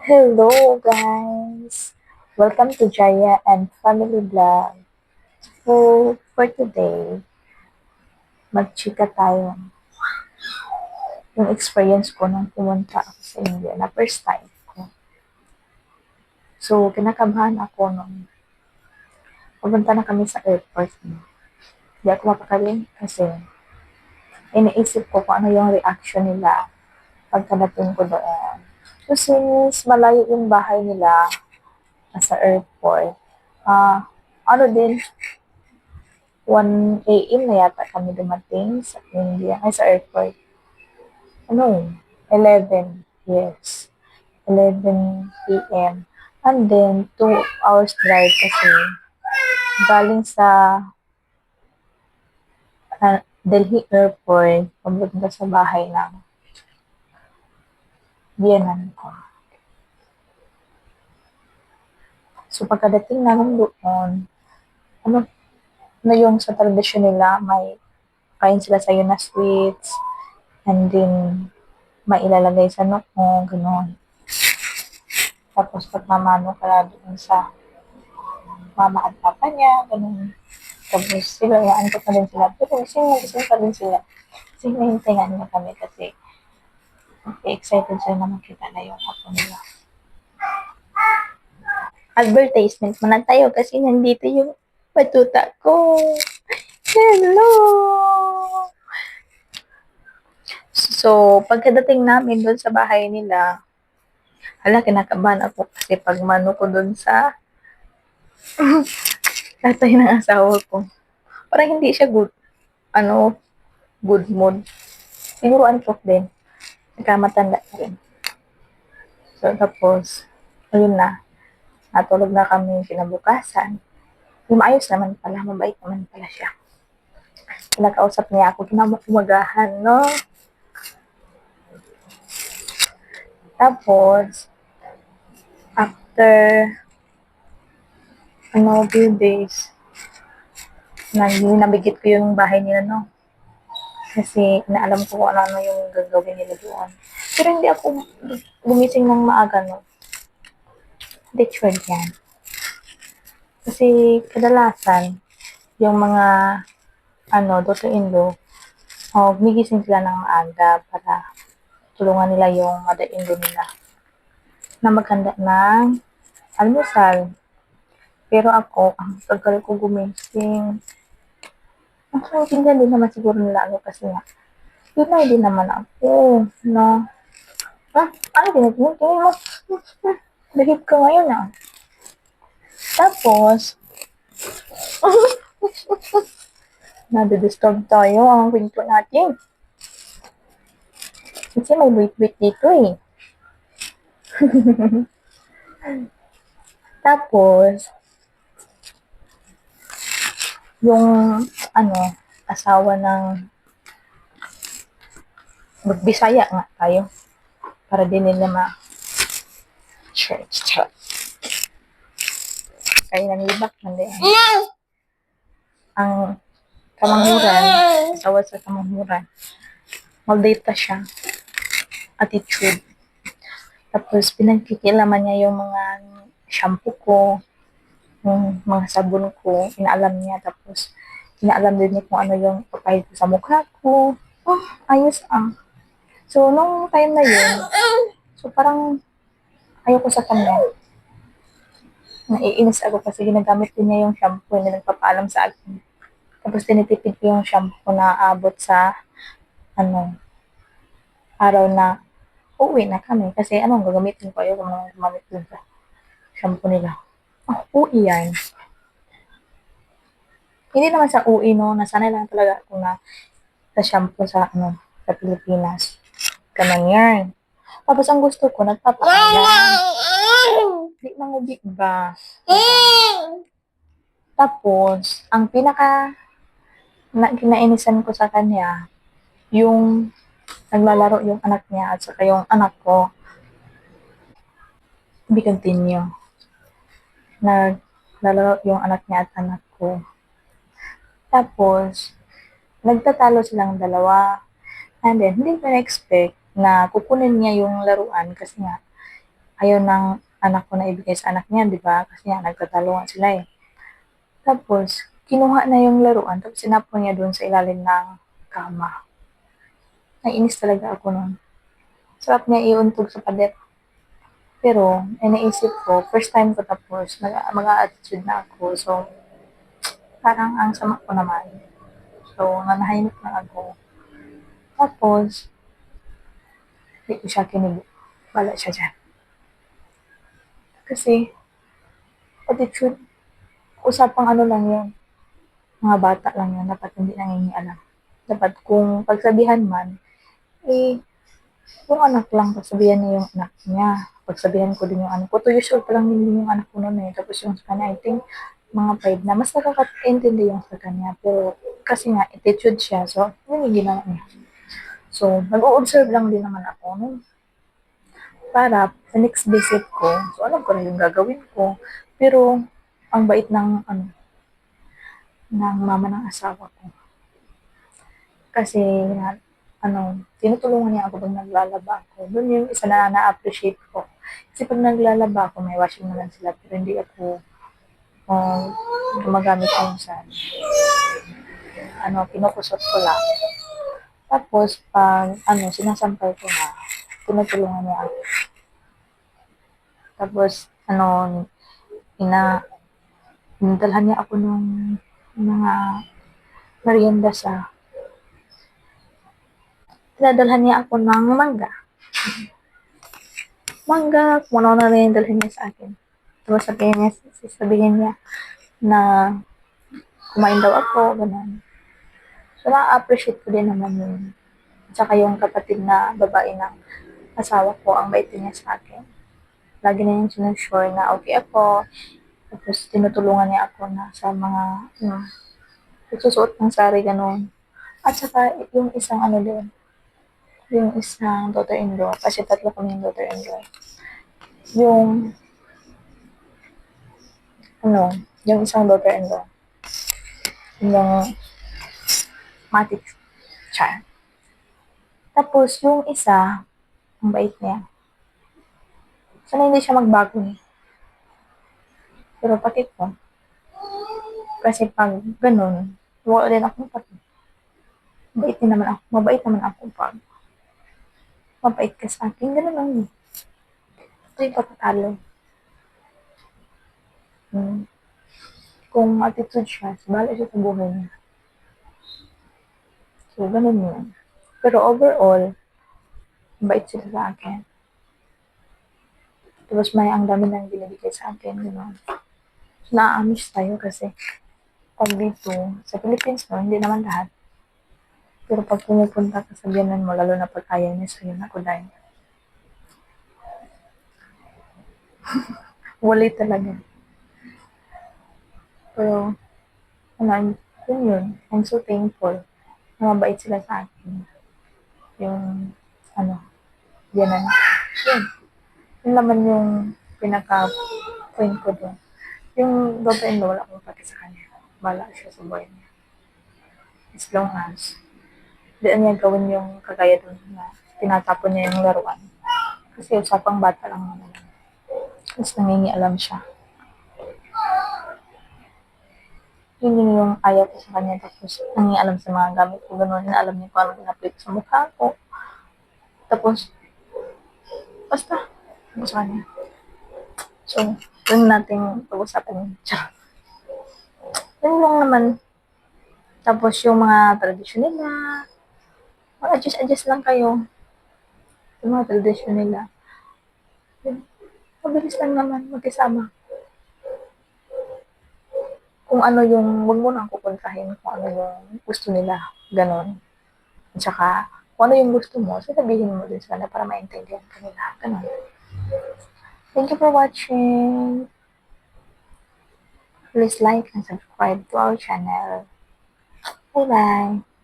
Hello guys! Welcome to Jaya and Family Vlog. So, for today, magchika tayo. Yung experience ko nung pumunta ako sa India na first time ko. So, kinakabahan ako nung pumunta na kami sa airport. Hindi ako mapakali kasi iniisip ko kung ano yung reaction nila pagkadating ko doon. So, since malayo yung bahay nila sa airport, ano din, 1 AM na yata kami dumating sa India, ay sa airport. Ano, 11, yes. 11 PM. And then, 2 hours drive kasi galing sa Delhi Airport, papunta sa bahay ng biyenan ko. So, pagkadating namin doon, ano na yung sa tradisyon nila, may kain sila sa'yo na sweets, and then, mailalagay sa noo, gano'n. Tapos, pagmamano ka na doon sa mama at papa niya, gano'n. Tapos, sila, ko pa din sila. Pero, gising pa din sila. Kasi hinahintayan niya kami kasi excited sila na makita na yung apo nila. Advertisement muna tayo kasi nandito yung patuta ko. Hello! So, pagkadating namin doon sa bahay nila, kinakabahan ako kasi pagmano ko doon sa tatay ng asawa ko. Parang hindi siya good mood. Siguro antok din. Nagkamatanda na rin. So, tapos, ayun na. Natulog na kami kinabukasan. Yung maayos naman pala, mabait naman pala siya. Pinakausap niya ako, kinamumagahan, no? Tapos, after, few days, nabigit ko yung bahay nila, no? Kasi, naalam ko kung ano yung gagawin nila doon. Pero hindi ako gumising ng maaga, no? Hindi sure yan. Kasi, kadalasan, yung mga, daughter-in-law, gumigising sila ng maaga para tulungan nila yung mother-in-law nila na maghanda ng almusal. Pero ako, ang tagal ko gumising. Ang kintindihan din naman siguro nila kasi nga, yun na din naman ako, na, ano tinitingin mo? Dahil ka ngayon Tapos, nadidisturb tayo ang kwento natin. Kasi may wait-wait dito eh. Tapos, yung, asawa ng magbisaya nga tayo para din nila church. Kaya nanglibak man din. Ang kamanghuran, asawa sa kamanghuran, maldata siya, attitude. Tapos, pinagkikilaman niya yung mga shampoo ko, yung mga sabon ko, inaalam niya. Tapos, inaalam din niya kung ano yung papahid ko sa mukha ko. Ayos So, nung time na yun, so parang ayoko sa kanya. Naiinis ako kasi ginagamit din niya yung shampoo na nagpapaalam sa akin. Tapos, tinitipid ko yung shampoo na abot sa, araw na uuwi na kami. Kasi anong gagamitin ko? Ayoko naman gumamit dun sa shampoo nila. Uwi yan. Hindi naman sa uwi, no. Nasanay lang talaga ako na sa shampoo sa Pilipinas. Ganun yan. Tapos ang gusto ko, nagpapaalam. Hindi nangubi ba? Tapos, ang kinainisan ko sa kanya, yung naglalaro yung anak niya at saka yung anak ko. Hindi continue. Naglalaro yung anak niya at anak ko. Tapos, nagtatalo silang dalawa. And then, hindi ko na-expect na kukunin niya yung laruan kasi nga, ayaw ng anak ko na ibigay sa anak niya, di ba? Kasi nga, nagtatalungan sila eh. Tapos, kinuha na yung laruan, tapos sinapon niya doon sa ilalim ng kama. Naiinis talaga ako nun. Sarap niya iuntog sa pader. Pero, naisip ko, first time ko tapos, mag-attitude na ako. So, parang ang sama ko naman. So, nanahimik na ako. Tapos, hindi ko siya kinibo. Wala siya dyan. Kasi, attitude, usapang ano lang yun. Mga bata lang yun. Dapat hindi nangingialam. Dapat kung pagsabihan man, eh, yung anak lang, pagsabihan niya yung anak niya. Pagsabihan ko din yung anak ko. 2 years old pa lang din yung anak ko noon eh. Tapos yung sa kanya, I think, mga 5 na. Mas nakaka-intindi yung sa kanya. Pero, kasi nga, attitude siya. So, yun yung ginawa niya. So, nag-o-observe lang din naman ako. No? Para, sa next visit ko, so alam ko na yung gagawin ko. Pero, ang bait ng mama ng asawa ko. Kasi, tinutulungan niya ako pag naglalaba ako. Doon yung isa na na-appreciate ko. Kasi pag naglalaba ako, may washing naman sila, pero hindi ako gumagamit yung sa, kinukusot ko lang. Tapos, pag, sinasampay ko na, tinutulungan niya ako. Tapos, inadalhan niya ako ng mga merienda pinadalhan niya ako ng mangga. Kung ano na rin dalhin niya sa akin. Tapos sabihin niya na kumain daw ako, ganun. So, na-appreciate ko din naman yun. Tsaka yung kapatid na babae ng asawa ko, ang bait niya sa akin. Lagi na yung sinusure na okay ako. Tapos, tinutulungan niya ako na sa mga, susuot ng sari, ganun. At saka, yung isang din, yung isang daughter-in-law, kasi 3 kami yung daughter-in-law. Yung, yung isang daughter-in-law, yung matic char. Tapos, yung isa, ang bait niya. Sana hindi siya magbago eh. Pero pati ko, kasi pag ganun, wala din ako pati. Mabait naman ako pag mabait ka sa akin, ganun lang eh. Ito yung patatalo. Kung attitude siya, bahala siya sa buhay niya. So, ganun yun. Pero overall, mabait sila sa akin. Tapos may ang dami nang binibigay sa akin, gano'n. So, na-amiss tayo kasi pag dito, sa Philippines, no, hindi naman lahat. Pero pag pumupunta ka sa biyanan mo, lalo na pag ayaw niya sa'yo, naku dahil. Wala talaga. Pero, yun. I'm so thankful na mabait sila sa akin. Yung, biyanan. Yun. Yun naman yung pinaka-point ko doon. Yung daughter-in-law, wala akong pati sa kanya. Bala siya sa buhay niya. As long as, di niya gawin yung kagaya doon na tinatapon niya yung laruan. Kasi usapang bata lang naman. Tapos nangingialam siya. Yun yung ayaw ko sa kanya. Tapos nangingialam sa mga gamit ko. Ganun, alam niya kung ano ginapit sa mukha ko. Tapos, basta, ako sa kanya. So, yun natin pag-usapan yun. Yun lang naman. Tapos yung mga tradisyon nila, mag-adjust lang kayo. Yung mga tradisyon nila. Mabilis lang naman magkasama. Kung ano yung, wag mo nang pupuntahin kung ano yung gusto nila. Ganon. At saka, kung ano yung gusto mo, sasabihin mo din sana para maintindihan ka nila. Ganon. Thank you for watching. Please like and subscribe to our channel. Bye-bye.